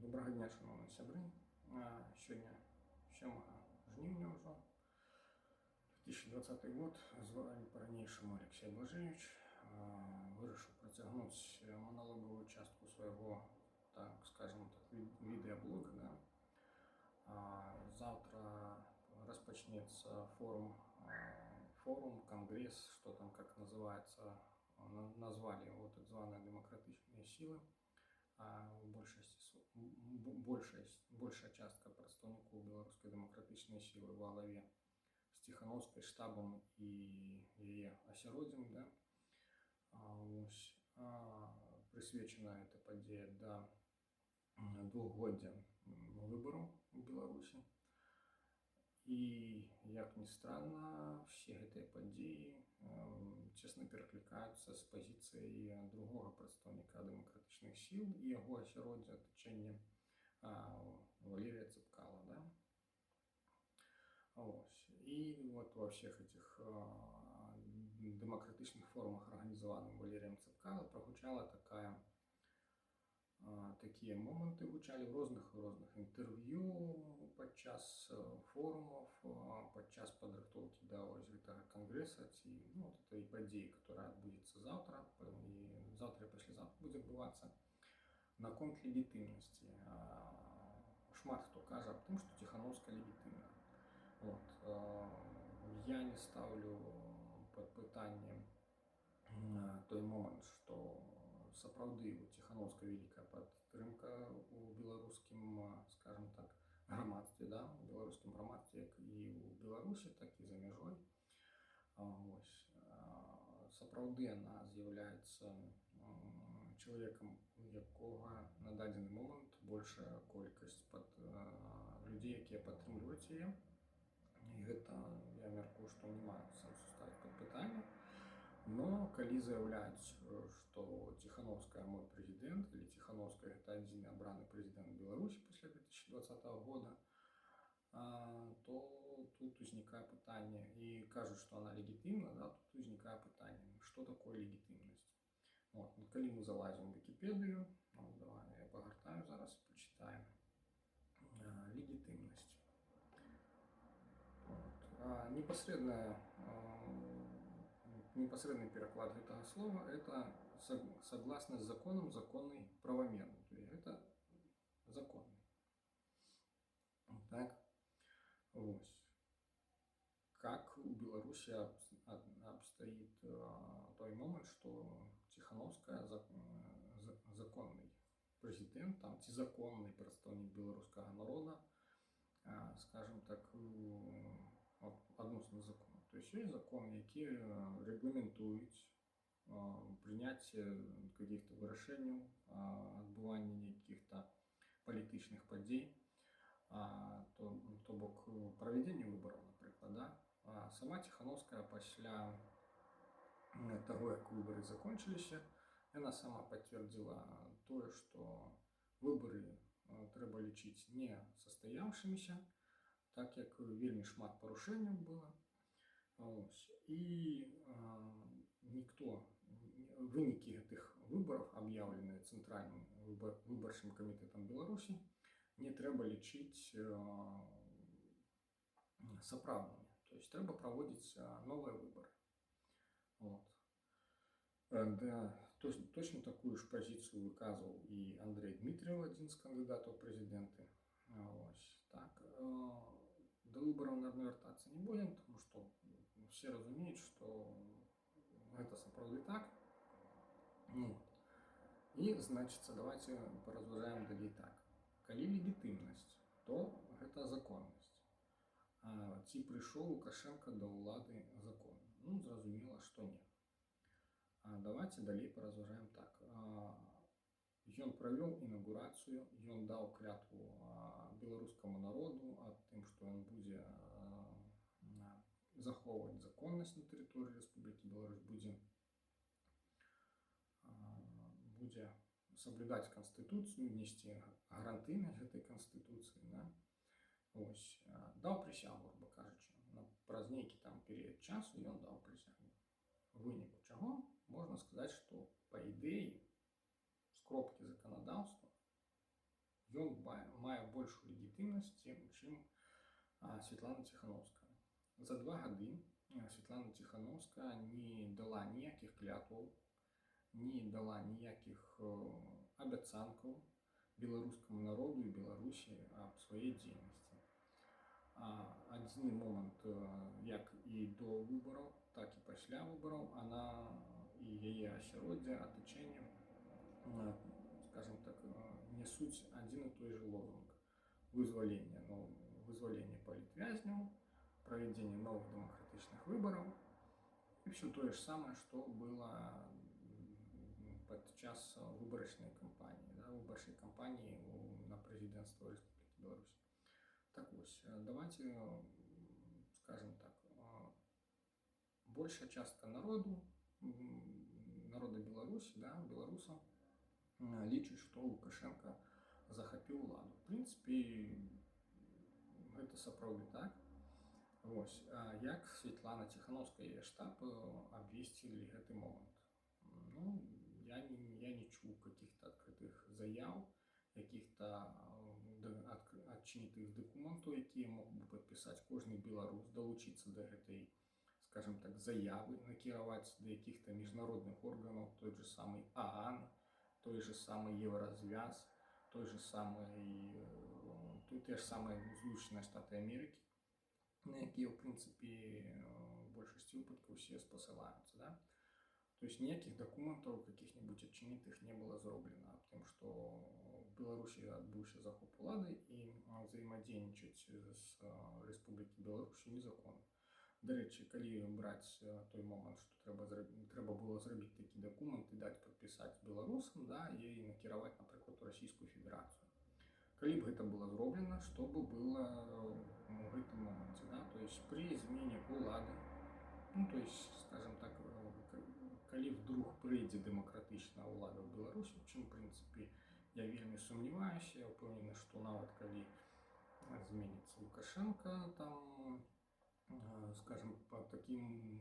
Доброго дня, шановні сябры. Сёння 7 жніўня ўжо 2020 год. З вами по-ранейшаму Алексей Блажевич. Вырашыў працягнуць маналоговую частку свайго, так скажем так, відэаблога. Да? Завтра распачнецца форум, конгресс, что там как называется, назвали его так званые демократичные силы. Большая частка прадстаўнікоў беларускай дэмакратычнай сілы во главе з Ціхановскай, штабам і яе асяроддзем, да? Прысвечана эта падзея да двухгоддзя выбараў у Беларусі. И, як ни странно, все гэтыя падзеі честно перакликаются с позицией другого прадстаўніка дэмакратычных сил и яго асяроддзя атачэння Валерия Цепкала. Да? И вот во всех этих демократичных форумах, организованных Валерием Цепкала, прогучала такие моменты гучали в розных интервью падчас форумов, падчас падрыхтоўкі да гэтага конгресса ці вот этой падзеі, которая адбудзецца завтра, и завтра и послезавтра будет адбывацца, наконт легітымнасці. Шмат хто кажа аб тым, што Ціхановская легітымна. Я не ставлю под пытанне той момент, что сапраўды у Ціхановскай вялікая падтрымка у беларускім, скажем так, грамадстве, да? У беларускім грамадстве як і у Беларусі, так і за мяжой. Сапраўды она з'яўляецца чалавекам, якога на дадзены момант большая колькасць людзей, якія падтрымліваюць яе. І гэта, я мяркую, што не мае сэнсу ставіць пад пытанне. Но калі заяўляюць, што Ціхановская мой прэзідэнт, или Ціхановская гэта адзіны абраны прэзідэнт Беларусі пасля 2020 года, то тут узнікае пытанне, і кажуць, што она легітымна, да, тут узнікае пытанне, што такое легітымнасць. Калі мы залазім в Вікіпедыю, давай я пагартаю зараз, почитаем. Легітымнасць. Непосредный переклад этого слова – это согласно с законом, законный, правомерный. То есть это законный. Так. Как у Беларуси обстоит той момент, что Ціхановская законный президент, там законный представник белорусского народа, скажем так, адносна закону. То есть есть законы, які регламентують прийняття каких-то вирішень, відбування каких-то політичних подій, то бок проведення виборів, наприклад. Да? Сама Ціхановская після того, як вибори закінчилися, вона сама підтвердила то, що вибори треба лічити не состоявшимися, так як вельмі шмат парушэнняў было. І вынікі гэтых выбораў, аб'яўленыя Цэнтральным выбарчым камітэтам Беларусі, не трэба лічыць сапраўднымі. То есть трэба праводзіць новыя выборы. Да, точно такую ж позицию выказывал и Андрей Дмитриев, один из кандидатов в президенты. Так. До выборов, наверное, вертаться не будем, потому что все разумеют, что это сапраўды так. И, значит, давайте поразважаем далей так. Калі легітымнасць, то это законность. Ці пришел Лукашенко до улады законно? Ну, зразумела, что нет. Давайте далей поразважаем так. Ён правёў інаўгурацыю, ён даў клятву беларускаму народу аб тым, што ён будзе захоўваць законнасць на тэрыторыі Рэспублікі Беларусь, будзе соблюдаць канстытуцыю, несці гарантыйнасць гэтай канстытуцыі. Да? Даў прысягу, грубо кажучы, праз нейкі там перыяд часу ён даў прысягу. В выніку чаго можна сказаць, што па ідэі, с кропки законодавства, ён большую легітимнасць, чым Святлана Ціхановская. За 2 гады Святлана Ціхановская не дала ніякіх клятваў, не дала ніякіх абяцанкаў беларускаму народу і Беларусі аб сваёй дзейнасці. Адзіны момант, як і до выбараў, так і пасля выбараў, она і яе асяроддзе, атачэнне, скажем так, несуць адзін і той же лозунг: вызвалення палітвязняў, правядзення новых дэмакратычных выбараў і все тое ж самае, што было падчас выбарачнай кампаніі, выбарчай кампаніі на прэзідэнцтва Рэспублікі Беларусь. Так вось, давайте, скажем так, большая частка народа Беларусі, беларусаў, лічыць, што Лукашенко захапіў уладу. В прынцыпе, гэта сапраўды так. Вось, як Святлана Ціхановская і штаб абвесцілі гэты момант? Ну, я не чуў каких-то открытых заяў, каких-то адчынітых дакументаў, якія мог бы падпісаць кожны беларус, далучыцца да гэтай, скажем так, заявы, накіраваць да якіх-то міжнародных органаў, той же самый ААН, той же самый Евразвяз, те же самые Злученыя Штаты Америки, на якія, в принципе, в большасці выпадкаў все спасылаюцца, да? То есть никаких документов каких-нибудь отчинитых не было зроблено, потому что в Беларуси отбыўся захоп улады и взаимодейничать с Республикой Беларусь незаконно. До речі, коли брать той момент, что треба было зробити такі документ і дати підписати білорусам, да, і накерувати, наприклад, Російську Федерацію. Коли б гэта было зроблено, что бы было в этом моменте, да, то есть при измене улады, ну, то есть, скажем так, коли вдруг прийде демократична улада в Беларусі, чым, в принципе, я вельмі сумніваюся, я впевнений, що навіть коли зміниться Лукашенко, там, скажем, по таким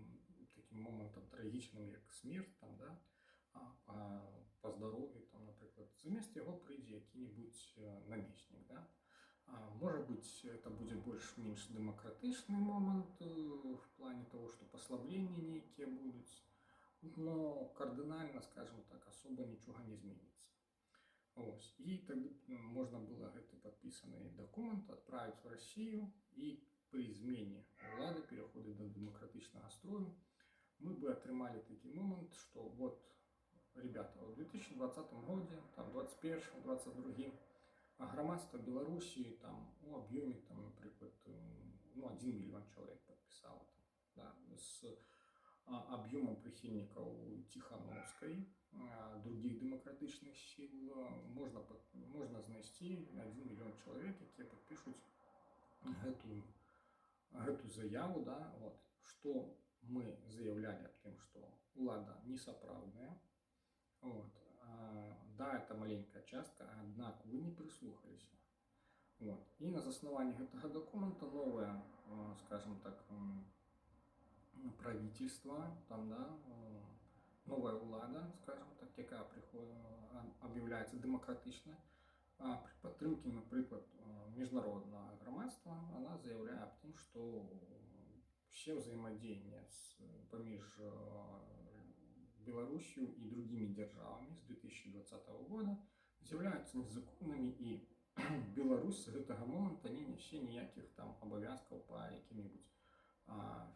моментам трагічним, як смерть, там, да, по здоров'ю, там, наприклад, замість його прийде який-нибудь намісник, да. Может быть, это будет больше-меньше демократичный момент в плане того, что послабления некие будут, но кардинально, скажем так, особо ничего не изменится. Ось. И тогда можно было этот подписанный документ отправить в Россию, и при измене влады, переходе до демократичного строя, мы бы отрымали такой момент, что вот, ребята, в 2020 году, там, 2021-2022, громадство Белоруссии там, у объеме, там, например, 1 миллион человек подписало, там, да, с объемом прихильников Тихановской, других демократичных сил, можно знайти 1 миллион человек, которые подпишут эту заяву, да, вот, что мы заявляли о том, что влада несоправдная. Вот. Да, это маленькая частка, однако вы не прислухались. Вот. И на основании этого документа новое, скажем так, правительство, там, да, новая влада, скажем так, яка об'являється демократична, при підтримці, наприклад, міжнародного громадства, вона заявляє о том, що все взаимодействия поміж Беларусью и другими державами с 2020 года являются незаконными, и Беларусь с этого момента не несе никаких там обовязков по каким-нибудь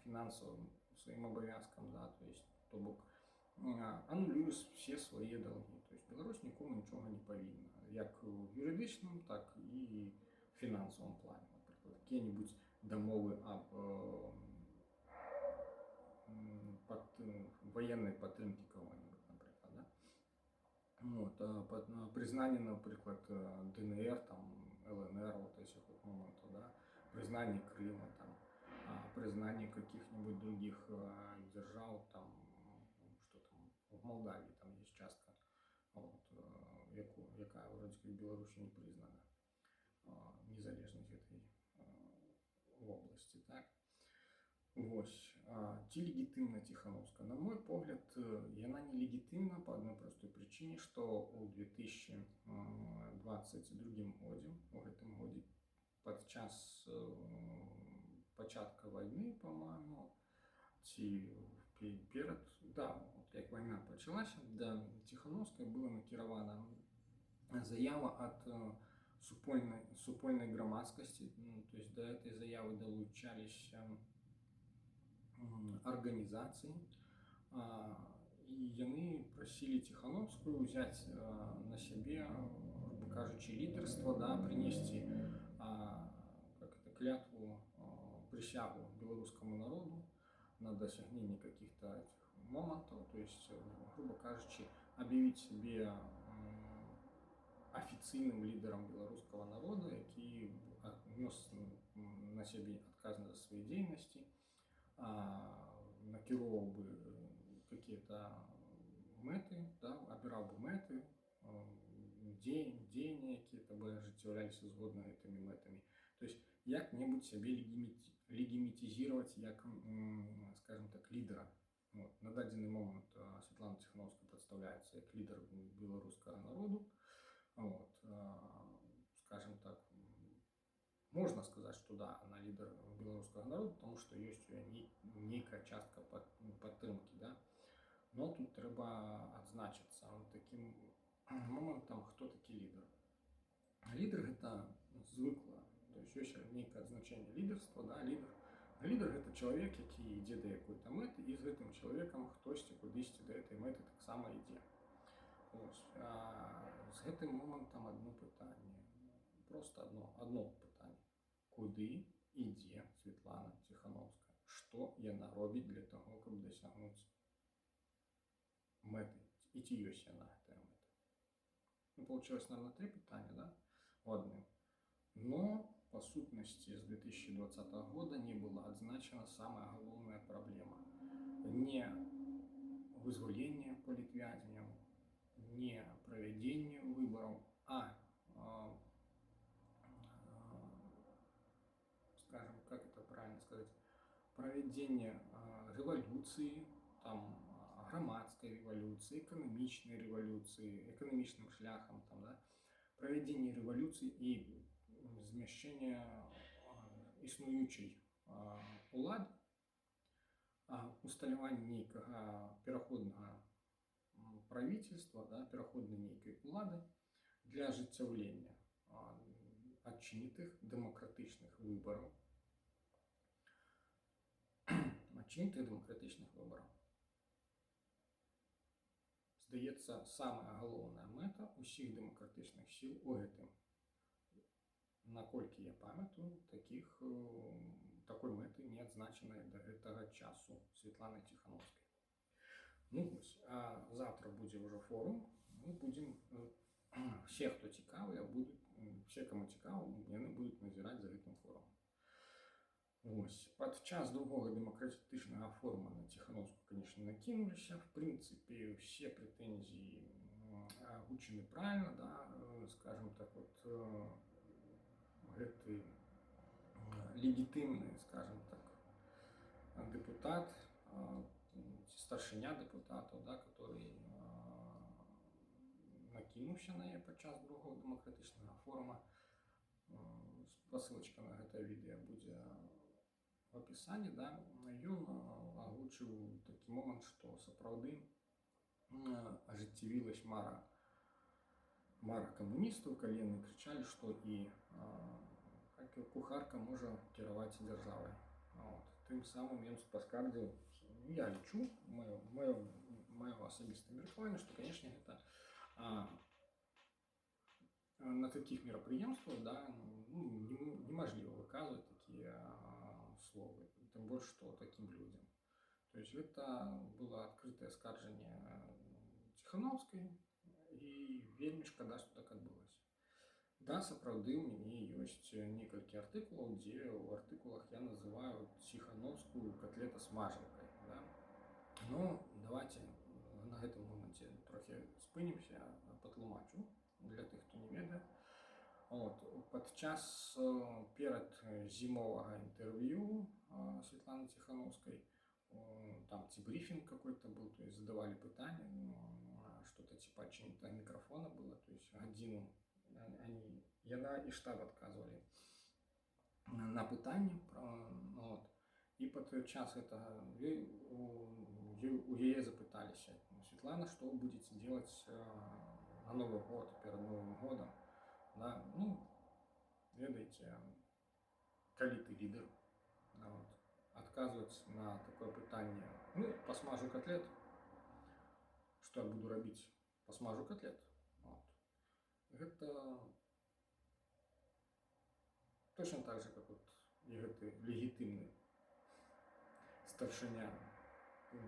финансовым своим обовязкам, да, то есть, то бок, аннулює все свои долги. То есть Беларусь нікому нічого не повинна, як в юридичном, так и в финансовом плане. Например, какие-нибудь домовы об военной подтримки кого-нибудь, например, да? Вот, признание, например, ДНР, там, ЛНР, вот этих вот моментов, да? Признание Крыма, там, признание каких-нибудь других держав, там, что там, в Молдавии там есть частка, вот, яка вроде как Беларусью не признана, незалежность этой области, так? Вось. Ці легітимна Тихановская? На мой погляд, яна не легітимна по одной простой причине, что у 2020 22 годзе, у гэтым годзе падчас пачатка вайны, па-мойму, ці перад, да, як вайна пачалася, да Ціхановскай была накіравана заява ад супольнай грамадскасці. То есть да этой заявы далучаліся арганізацыі, і яны прасілі Ціхановскую ўзяць на сябе, грубо кажучы, лідарства, да, прынесці клятву, присягу белорусскому народу на досягнение каких-то моментов, то есть, грубо кажучи, объявить себе официальным лидером белорусского народа, который нес на себе отказы за свои деятельности, накировал бы какие-то меты, да, обирал бы меты, деяния какие-то бы ажыццяўляліся згодна этими метами. То есть як-небудзь себе легімітизировать як, скажем так, лидера. Вот. На дадзены момент Светлана Тихановская представляется как лидер белорусского народу. Вот. Скажем так, можно сказать, что да, она лидер белорусского народа, потому что есть некая частка подтримки, да. Но тут треба отзначиться таким моментом, кто такой лидер. Лидер это звыкло. То есть есть некое значение лидерства, да, лидер. Лидер это человек, который идет до какой-то меты, и с этим человеком хтосьці кудысьці до этой меты так само идет. С этим моментом одно питание, просто одно питание. Куды идет Светлана Тихановская? Что яна робіць для того, чтобы досягнуть меты? И ці ёсць яна гэтая мэта? Ну, получилось, наверное, 3 питания, да? В одном. Но по сутности с 2020 года не была отзначена самая главная проблема. Не вызволение политвязняў, не проведение выборов, скажем, как это правильно сказать, проведение революции, там, громадской революции, экономичной революции, экономичным шляхом, там, да, проведение революции и змяшчэнне існуючай улады, усталяванне нейкага пераходнага правительства, да, пераходнай нейкай улады для ажыццяўлення адчынітых дэмакратычных выбараў. Адчынітых дэмакратычных выбараў. Здаецца, самая галоўная мэта ўсіх дэмакратычных сіл у гэтым. Наколькі я памятаю, такой мэты не адзначанай да гэтага часу Светланы Тихановскай. Ну вось, а завтра будзе ўжо форум. Мы будем, все, хто цікавыя, все, кому цікава, яны будуць назіраць за гэтым форумом. Ось, падчас другого дэмакратычнага форума на Тихановскую, конечно, накинуліся. В принципе, все претензии агучаны правильно, да, скажем так, вот, гэты легітимны, скажем так, депутат, старшыня депутатаў, да, который накінуўся на яе падчас другого дэмакратычнага форума. Посылочка на гэта відэа будзе в описании, да, ён агучыў такі момант, што сапраўды ажыццявілась мара камуністаў, калі яны крычалі, што і кухарка можа кіраваць дзяржавай. Тым самым ён паскардзіў, я лічу, маё асабістае меркаванне, што, конечно, гэта на таких мерапрыемствах, да, немажліва выказваць такія словы, тым больш, што такім людзям. То есть это было адкрытае скаржанне Тихановскай, і вельмі шкада, што так адбылося. Да, сапраўды, у мяне ёсць некалькі артыкулаў, дзе ў артыкулах я называю Тихановскую котлета-смажанкой. Да? Но давайте на гэтым моменце трохи спынімся, патлумачу для тых, хто не ведае. Падчас перад зімовага інтэрв'ю Светланы Тихановскай, там брифинг какой-то был, то есть задавали пытания, что-то типа отчинитого микрофона было, то есть годину они яна і штаб адказвалі на пытанні вот. І пад час гэтага у яе запыталіся: Светлана, што вы будзеце делать на Новы год, перад Новым годам, да? Ну, ведаеце, калі ты лідар, вот, адказваць на такое пытанне: ну, пасмажу котлет. Што я буду рабіць? Пасмажу котлет. Вот. Гэта точно так же, как вот і гэты легітымны старшыня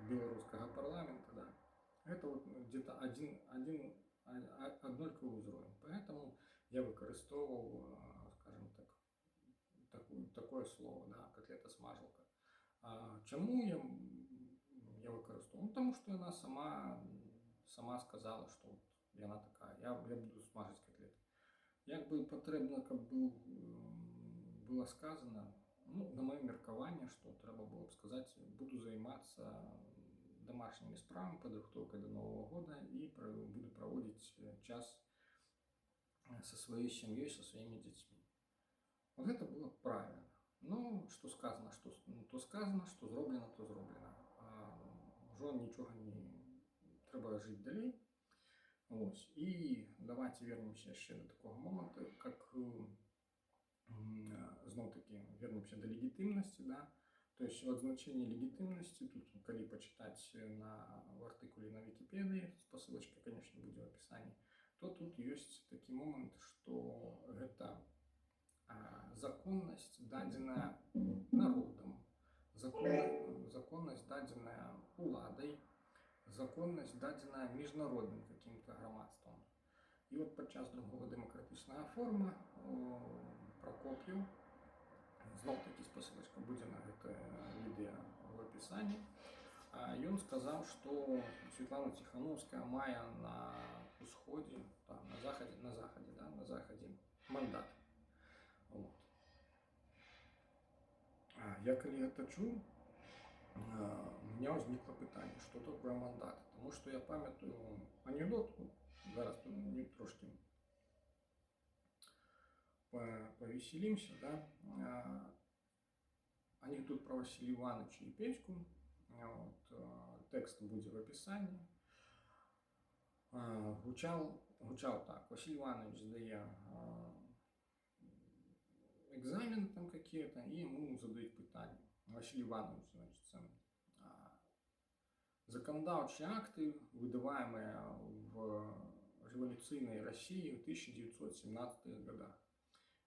беларускага парламента, да? Это вот где-то однолькавый уровень. Поэтому я выкарыстоўваў, скажем так, такое слово, да, котлета-смажалка. Чаму я выкарыстоўваю? Ну, потому что она сама сказала, что вот яна такая, я буду смажыць котлеты. Як бы патрэбна, каб было сказано, ну, на маё меркаванне, што трэба было б сказаць: буду займацца домашнімі справамі, падрыхтоўкай да Нового года і буду праводзіць час со сваёй сям'ёй, со сваімі дзецьмі. Вот это было правильно. Ну, што сказано, то сказано, што зроблена, то зроблена. Ужо нічога не трэба жыць далей. Ось. І давайте вернемся яшчэ до такого моменту, как зноў-таки вернемся до легітымнасці, да? То есть вот значение легитимности, тут, коли почитать в артикуле на Википедии, ссылочка, конечно, будет в описании, то тут есть такой момент, что это законность, дадзеная народом, законность, дадзеная уладой, законность, дадзеная международным каким-то громадством. И вот подчас другого демократичная форма Прокоп'ев, зноў-таки спасылочка будзе на гэта відэа в описании. Ён сказаў, што Светлана Тихановская мае на усходзе, на захадзе мандат. Вот. Я калі гэта чуў, у меня возникло пытанне, что такое мандат. Потому что я памятаю анекдот, зараз мы трошки повеселимся, да? Анекдот про Василия Ивановича и Петьку. Вот, текст будет в описании. Гучал так: Василий Иванович здає экзамен там какие-то, и ему задают питание. Василий Иванович, значит, законодательные акты, выдаваемые в революционной России в 1917 годах.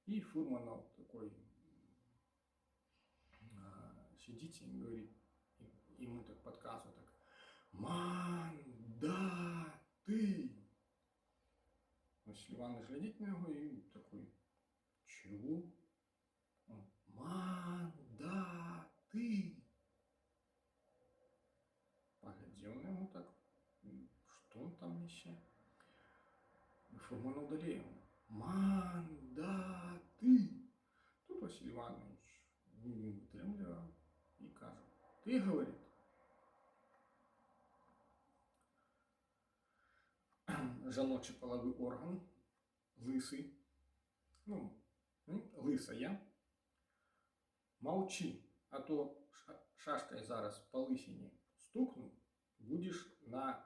И Фурманов такой сидит и говорит, ему так подсказывает, так: мандаты. Василий Иванович глядит на него и такой: чего? Мандаты. Поглядел на него так, что он там несет. И Фурманов далее ему: мандаты. Тут Василий Иванович не вытремлил и кажет: ты, говорит, жаночий половой орган, лысый, ну, лысая, молчи, а то шашкой зараз по лысине стукну, будешь на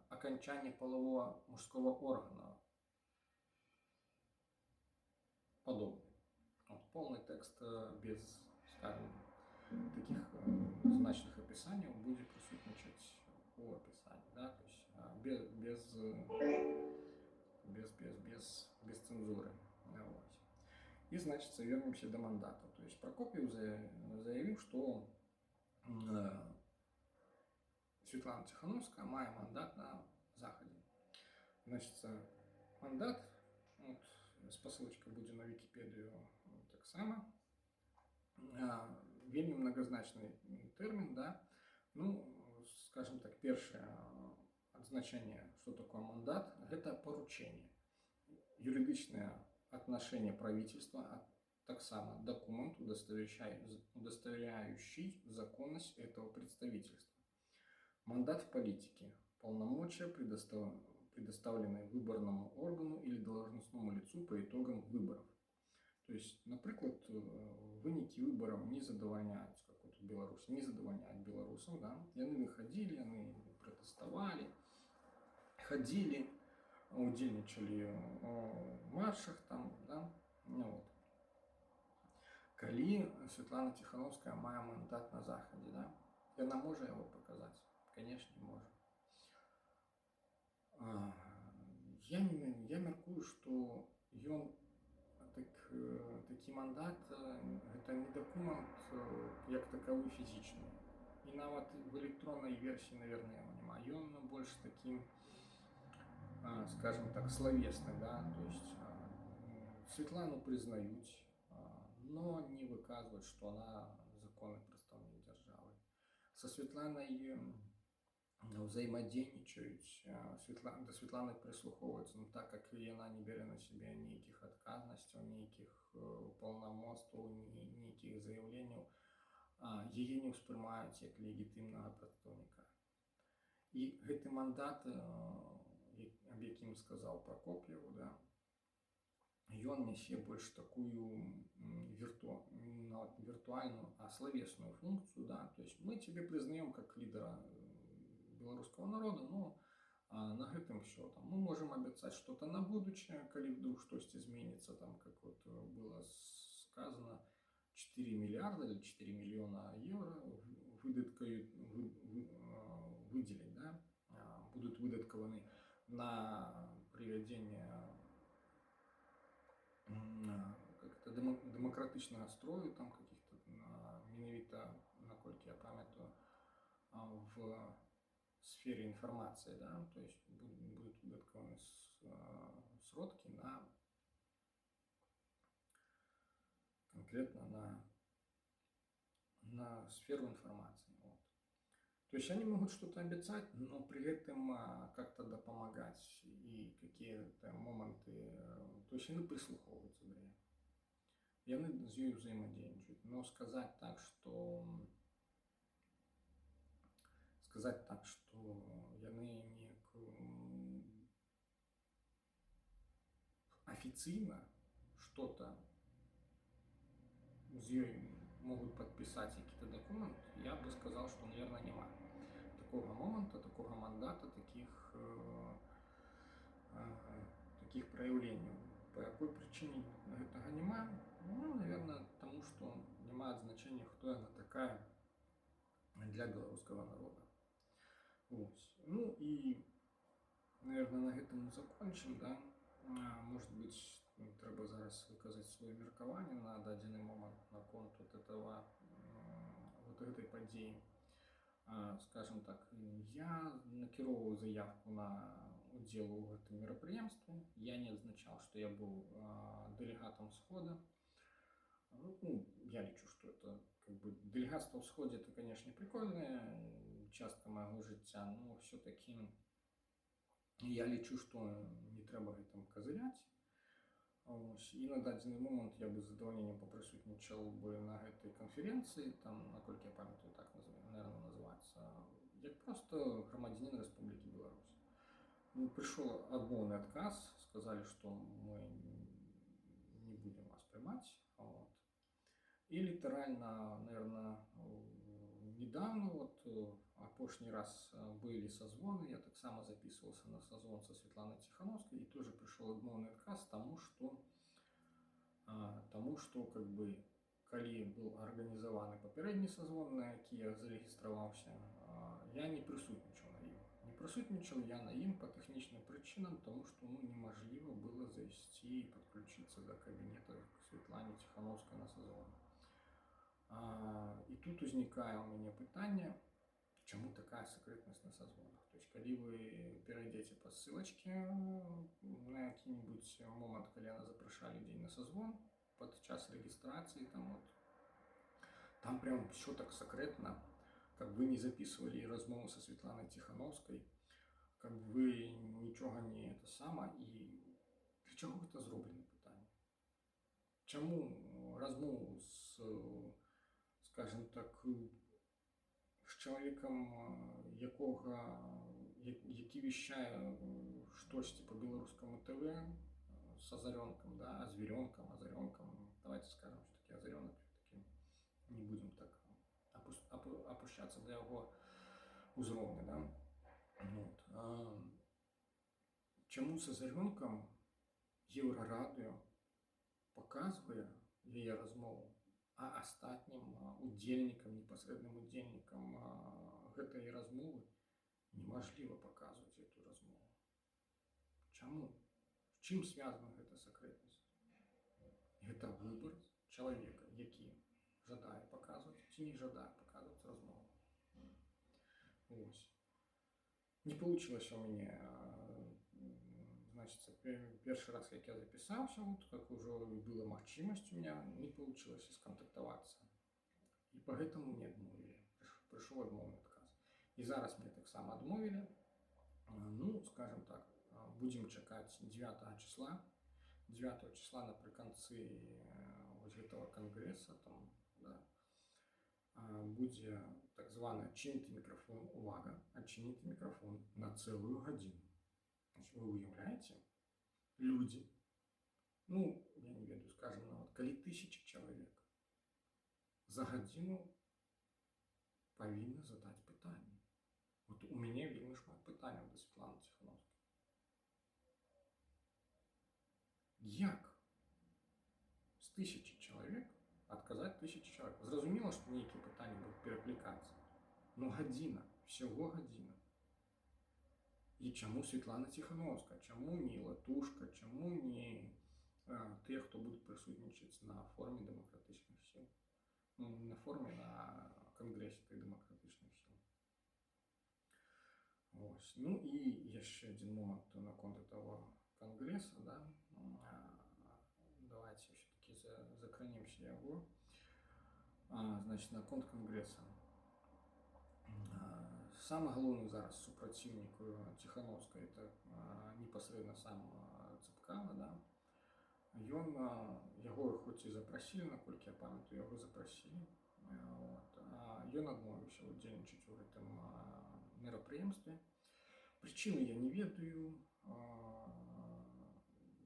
окончание полового мужского органа подобный. Вот, полный текст без, скажем, таких значных описаний будет присутствовать в описании, да, то есть без цензуры. Вот. И, значит, вернемся до мандата. То есть Прокопьев заявил, что Светлана Тихановская мае мандат на Заходе. Значит, мандат, вот, ссылочка будет на Википедию так само, вельмі многозначный термин, да. Ну, скажем так, первое отзначение, что такое мандат, это поручение, юридичное отношение правительства, а так само документ, удостоверяющий законность этого представительства. Мандат в политике — полномочия, предоставленные выборному органу или должностному лицу по итогам выборов. То есть, например, выники выборов не задовольняют, как вот в Беларуси, не задовольняют белорусов, да, и они выходили, они протестовали, ходили, удзельнічалі в маршах там, да, ну, вот. Калі Светлана Тихановская мае мандат на Захадзе, да, яна можа яго паказаць? Конечно, можа. Я мяркую, што ён такі мандат гэта не дакумент як такавы фізічны. І нават в электроннай версіі, наверное, яго няма. Ён больш такім, скажем так, словесны, да, то есть Светлану признаюць, но не выказваць, што она законны прадстаўнік дзяржавы. Со Светланай взаимодейнічаюць, да Светланы прислухоўваюцца, ну, так как яна не бярэ на сябе нейкіх адказнасцяў, нейкіх паўнамоцтваў, нейкіх заяўленняў, яе не ўспрымаюць як легітымнага прадстаўніка. І гэты мандат, аб якім сказаў Прокоп'ев, да, ён нясе больш такую виртуальную, словесную функцию, да, то есть мы тебе признаем как лидера белорусского народа, но на гэтым все. Там, мы можем обещать что-то на будущее, коли вдруг что-то изменится, там, как вот было сказано, 4 миллиарда или 4 миллиона евро выделить, да, будут выдаткованы на приведение как-то демократичного строю, там каких-то, менавіта, наколькі я памятаю, в сфере информации, да, то есть будут выдаткованы сродки на конкретно на сферу информации. Вот. То есть они могут что-то обещать, но при этом как-то допомагать и какие-то моменты, то есть они прислуховываются, да, и они с ней взаимодействуют. Но сказать так, что яны не официально что-то с ней могут подписать какие-то документы, я бы сказал, что, наверное, нема такого момента, такого мандата, таких проявлений. По какой причине этого нема? Ну, наверное, потому что нема значения, кто она такая для белорусского народа. Вот. Ну и, наверное, на этом закончим, да. Может быть, треба зараз выказать свое меркаванне на дадзены момент наконт вот этой подеи. Скажем так, я накіроўваў заявку на удзел у гэтым мерапрыемстве. Я не адзначаў, что я был делегатом схода. Ну, я лічу, что это как бы делегатство в сходе, это, конечно, прикольная частка моего жыцця, но все-таки я лічу, что не трэба гэтым казыряць. И на дадзены момент я бы з задавальненнем попрысутнічаў бы на гэтай канференцыі, там, наколькі я памятаю, так, наверное, называется, як просто грамадзянін Рэспублікі Беларусь. Ну, пришел адмоўны адказ, сказали, что мы не будем вас прымаць. Вот. И литерально, наверное, недавно, вот апошний раз были созвоны, я так само записывался на созвон со Светланой Тихановской, и тоже пришел адмоўный отказ тому, что как бы, калі был организован папярэдні созвон, на які я зарегистрировался, я не присутнічаў на ім. Не присутнічаў я на ім по тэхнічным причинам, тому что неможливо было зайти и подключиться до кабинета к Светлане Тихановской на созвон. И тут возникает у меня питание, чему такая секретность на созвонах. То есть, когда вы перейдете по ссылочке на какой-нибудь момент, когда она запрашивала людей на созвон, под час регистрации, там прям все так секретно, как вы не записывали размову со Светланой Тихановской, как бы вы ничего не это самое, и для чего это зроблено питание? Чему размову с, скажем так, з чоловіком, який віщає, штосьці по беларускаму ТВ с азарёнкам, да, азверёнкам, давайте скажем, что таки азарёнок, таки не будем так опущаться до его узроўня, да. Вот. Чаму с азарёнкам Еўрарадыё показывае яе размову, а астатнім удзельнікам, непасрэдным удзельнікам гэтай размовы немажліва паказваць эту размову? Чаму? З чым звязана гэта сакрэтнасць? Гэта выбар чалавека, які жадае паказваць ці не жадае паказваць размову. Вось. Не получилось у меня, значит, первый раз, как я записался, вот, как уже была махчимость у меня, не получилось сконтактоваться. И поэтому мне отмовили. Пришел отмовный отказ. И зараз мне так само отмовили. Ну, скажем так, будем чекать 9 числа. 9 числа наприканцы вот этого конгресса, там, да, будет так званый «Отчините микрофон». Увага, «Отчините микрофон» на целую годину. Значит, вы уявляете? Люди, ну, я не ведаю, скажем, вот, коли 1000 человек за годину повинны задать питание. Вот у меня вельмі шмат питань до Світлани Тихановської. Як з 1000 чоловік отказать 1000 чоловік? Зрозуміло, що ніякі питання будуть перекликатися. Но година, всього година. І чому Світлана Тихановська? Чому не Латушка? Чому не ті, хто будуть присутнічати на форумі демократичних сил? Ну, не на форумі, на конгресі демократичних сил. Ось. Ну і ще один момент на конту того конгресса, да. Давайте все-таки закранемся его. Значит, на конт конгресса. Самый главный зараз супротивник Тихановской, это непосредственно сам Цыпкало, да. Его хоть и запросили, наколькі я памятаю, его запросили. Вот. Ён адмовіўся удзельнічаць у гэтым мерапрыемстве. Причину я не ведаю,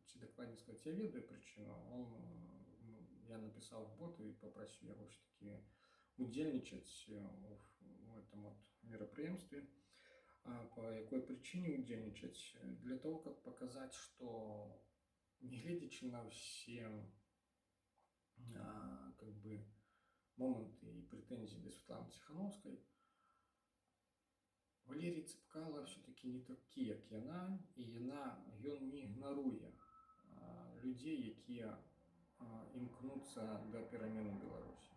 ці дакладней сказать, я ведаю причину. Я написал в бот и попросил его все-таки удзельнічаць в этом вот мерапрыемстве. По какой причине удзельнічаць? Для того, как показать, что негледзячы на все как бы моменты и претензии до Светланы Тихановской, Валерий Цыпкало все-таки не такі, як яна, і ён не ігнаруе людей, якія імкнуцца да перамен у Беларусі.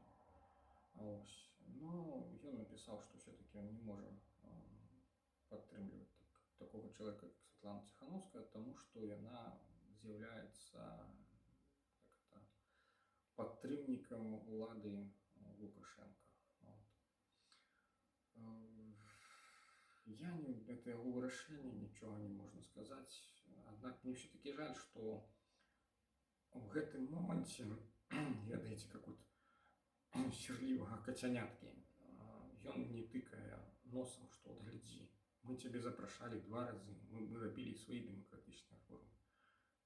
Но ён написал, что все-таки он не может падтрымліваць такого человека, как Светлана Тихановская, потому что она является падтрымнікам улады Лукашенко. Вот. Я не, это его вырашэнне, ничего не можно сказать. Однако мне все-таки жаль, что в гэтым моменте, ведаеце, как вот серлівага кацяняткі, ён не тыкае носом, что вот гляди, мы тебе запрашалі 2 разы, мы рабілі свои демократичные форумы,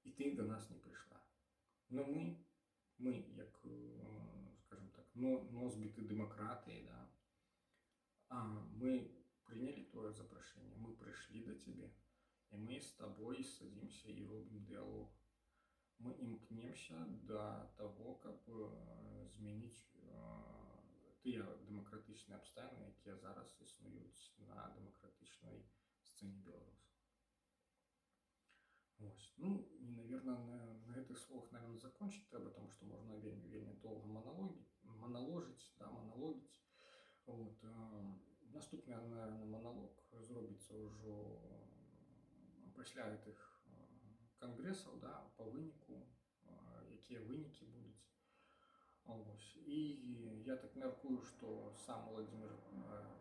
и ты до нас не пришла. Но мы як, скажем так, носбіты демократы, да, мы приняли твое запрошение, мы пришли до тебя, и мы с тобой садимся и робим диалог. Мы імкнемся до того, как змяніць тыя дэмакратычныя абставіны, якія зараз існуюць на дэмакратычнай сцэне Беларуси. Ось. Ну, и, наверное, на этих словах, наверное, закончить треба, потому что можно вельмі долго моnologить, да, монологить. Вот. Наступний, наверное, монолог зробиться уже після этих конгрессов, да, по выніку, якія вынікі будуть. Ось. І я так мяркую, что сам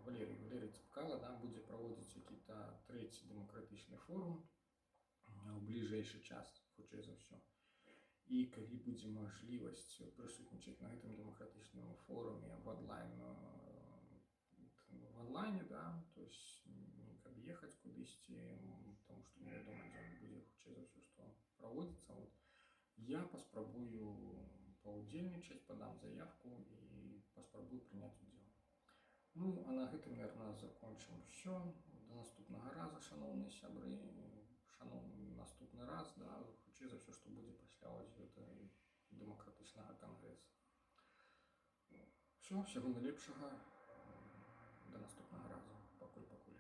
Валерий Цыпкало, да, буде проводити якийсь третій демократичний форум в ближайший час, хутчэй за все. І калі будзе мажлівасць прысутнічаць на гэтым демократичном форуме в онлайне, да, то есть ехаць кудысьці, тому што невядома, дзе ён будзе хутчэй за ўсё, што праводзіцца. Вот. Я паспрабую паўдзельнічаць, падам заявку і паспрабую прыняць удзел. Ну, а на гэтым, наверное, закончым усё. До наступнага раза, шаноўныя сябры, шаноўны наступны раз, да, хутчэй за ўсё, што будзе пасля вось гэтай дэмакратычнага кангрэса. Все, всего найлепшага. До наступнага разу. Пакуль.